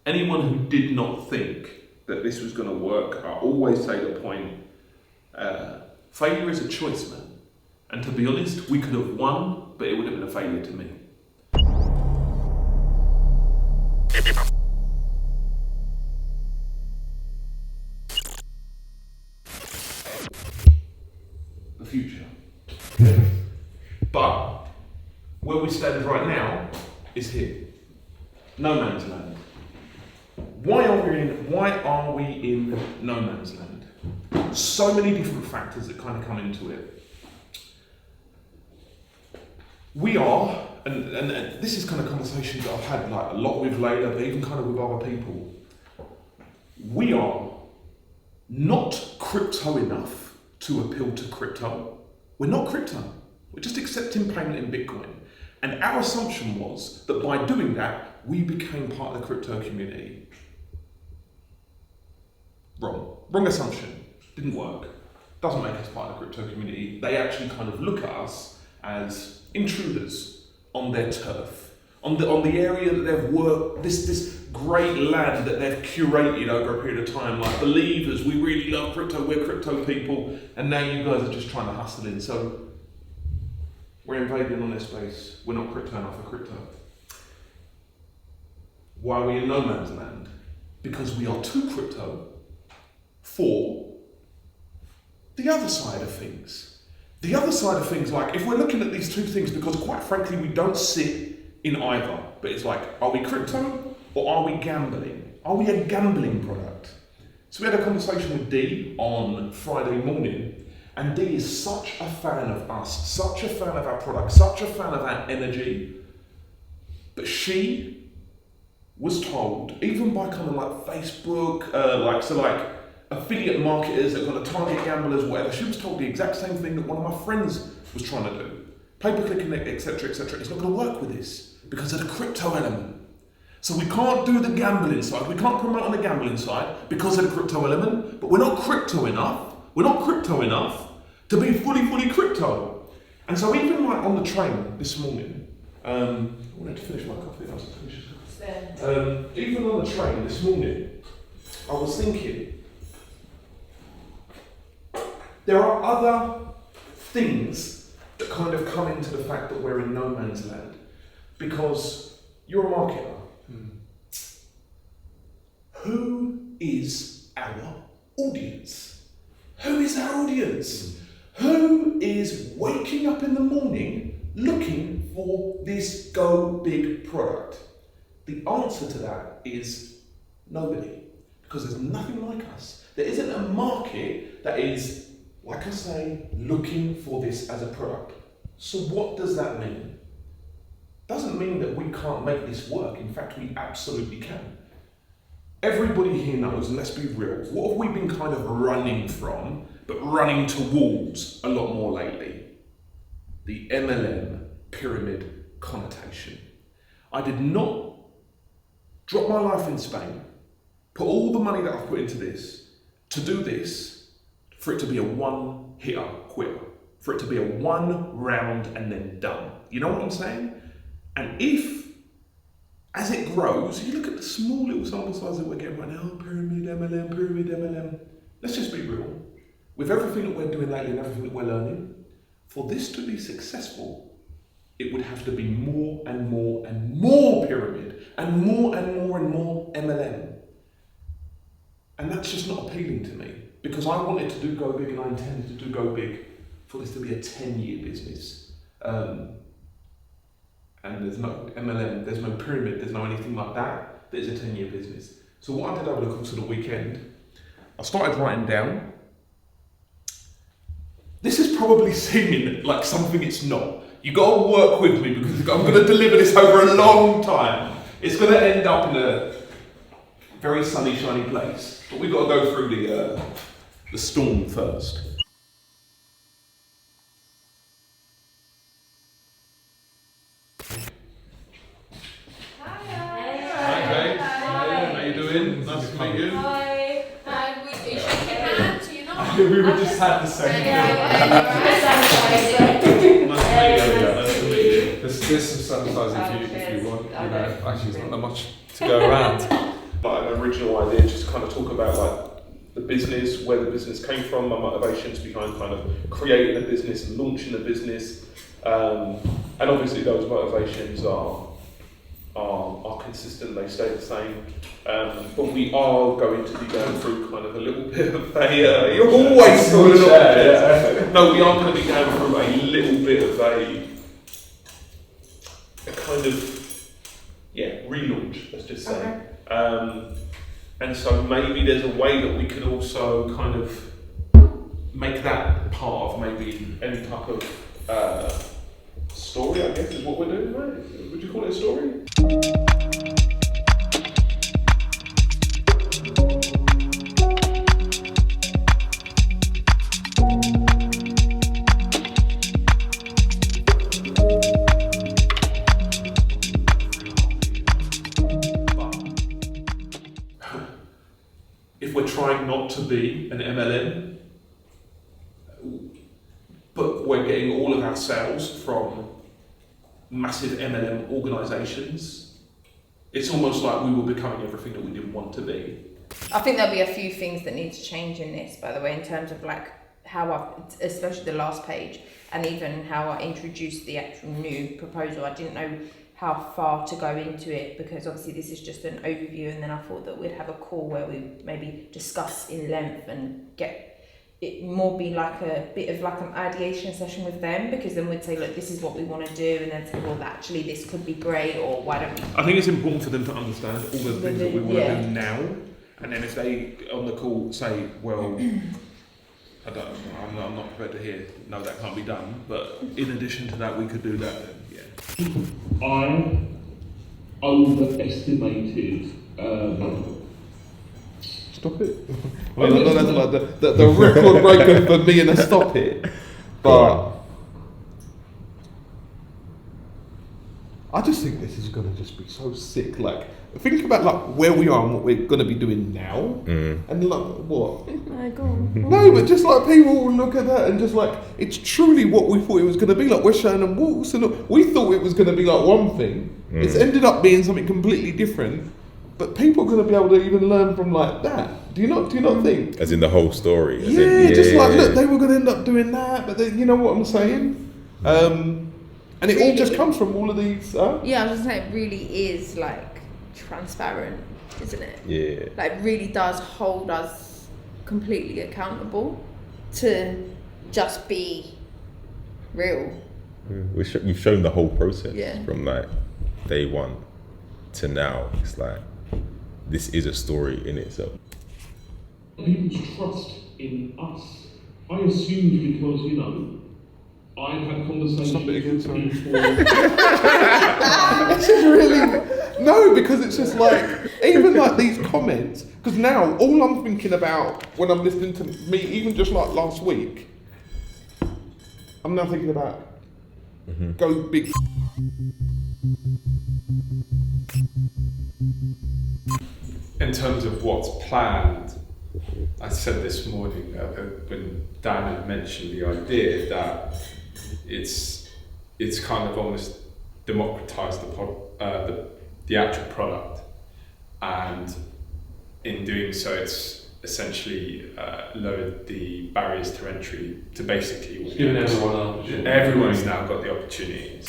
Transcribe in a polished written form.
anyone who did not think that this was going to work, I always say the point, failure is a choice, man. And to be honest, we could have won, but it would have been a failure to me. The future. But where we stand right now is here. No man's land. Why are we in no man's land? So many different factors that kind of come into it. We are, and this is kind of conversations that I've had like a lot with Layla, but even kind of with other people. We are not crypto enough to appeal to crypto. We're not crypto. We're just accepting payment in Bitcoin. And our assumption was that by doing that, we became part of the crypto community. Wrong assumption. Didn't work. Doesn't make us part of the crypto community. They actually kind of look at us as intruders on their turf, on the area that they've worked, this great land that they've curated over a period of time. Like, believers, we really love crypto, we're crypto people, and now you guys are just trying to hustle in. So we're invading on their space. We're not crypto enough for crypto. Why are we in no man's land? Because we are too crypto for the other side of things. The other side of things, like, if we're looking at these two things, because quite frankly, we don't sit in either, but it's like, are we crypto or are we gambling? Are we a gambling product? So we had a conversation with Dee on Friday morning, and Dee is such a fan of us, such a fan of our product, such a fan of our energy, but she was told, even by kind of like Facebook, affiliate marketers that are going to target gamblers, whatever, she was told the exact same thing that one of my friends was trying to do. Pay-per-click, etc., etc. It's not going to work with this because of the crypto element. So we can't do the gambling side. We can't promote on the gambling side because of the crypto element, but we're not crypto enough. We're not crypto enough to be fully crypto. And so even like on the train this morning, I wanted to finish my coffee. Even on the train this morning, I was thinking, there are other things that kind of come into the fact that we're in no man's land. Because you're a marketer. Who is our audience? Who is our audience? Who is waking up in the morning looking for this Goobig product? The answer to that is nobody. Because there's nothing like us. There isn't a market that is, like I say, looking for this as a product. So what does that mean? Doesn't mean that we can't make this work. In fact, we absolutely can. Everybody here knows, and let's be real, what have we been kind of running from, but running towards a lot more lately? The MLM pyramid connotation. I did not drop my life in Spain, put all the money that I've put into this, to do this, for it to be a one-hitter quitter, for it to be a one round and then done. You know what I'm saying? And if, as it grows, you look at the small little sample size that we're getting right now, pyramid MLM, let's just be real. With everything that we're doing lately and everything that we're learning, for this to be successful, it would have to be more and more and more pyramid, and more MLM. And that's just not appealing to me, because I wanted to do Go Big and I intended to do Go Big for this to be a 10-year business. And there's no MLM, there's no pyramid, there's no anything like that. There's a 10-year business. So what I did over the course of the weekend, I started writing down. This is probably seeming like something it's not. You got to work with me because I'm going to deliver this over a long time. It's going to end up in a very sunny, shiny place. But we've got to go through the storm first. We would just have the same There's some sanitizing if you want. You know, actually, there's not that much to go around. original idea, just kind of talk about like the business, where the business came from, my motivations behind kind of creating a business and launching a business, and obviously those motivations are consistent, they stay the same, but we are going to be going through kind of a little bit of a, you're always falling off there. No, we are going to be going through a little bit of a kind of, relaunch, let's just say. Okay. And so maybe there's a way that we could also kind of make that part of maybe any type of story, I guess, is what we're doing, right? Would you call it a story? If we're trying not to be an MLM, but we're getting all of our sales from massive MLM organisations, it's almost like we were becoming everything that we didn't want to be. I think there'll be a few things that need to change in this, by the way, in terms of like how especially the last page, and even how I introduced the actual new proposal. I didn't know how far to go into it, because obviously this is just an overview, and then I thought that we'd have a call where we maybe discuss in length and get it more be like a bit of like an ideation session with them, because then we'd say, look, this is what we want to do, and then say, well, actually this could be great, or why don't we... I think it's important for them to understand all the things that we want to do now, and then if they on the call say, well, I'm not prepared to hear, no, that can't be done, but in addition to that we could do that, then I overestimated. Stop it. Well, that's like the record breaker for me and a stop it. But I just think this is going to just be so sick. Like, think about like where we are and what we're going to be doing now, and like what? No, but just like people will look at that and just like it's truly what we thought it was going to be. Like, we're showing them walks, and we thought it was going to be like one thing. It's ended up being something completely different. But people are going to be able to even learn from like that. Do you not think? As in the whole story. Look, they were going to end up doing that, but you know what I'm saying? And it all just comes from all of these. Yeah, I was just saying, it really is like transparent, isn't it? Yeah. Like, really does hold us completely accountable to just be real. You've shown the whole process from like day one to now. It's like, this is a story in itself. People's trust in us. I assumed because, I'd had conversations. Stop it again, sorry. Before. This is really no, because it's just like even like these comments. Because now all I'm thinking about when I'm listening to me, even just like last week, I'm now thinking about Goobig. In terms of what's planned, I said this morning when Dan had mentioned the idea that it's kind of almost democratized the actual product, and in doing so it's essentially lowered the barriers to entry to basically giving everyone an opportunity. Everyone's now got the opportunity.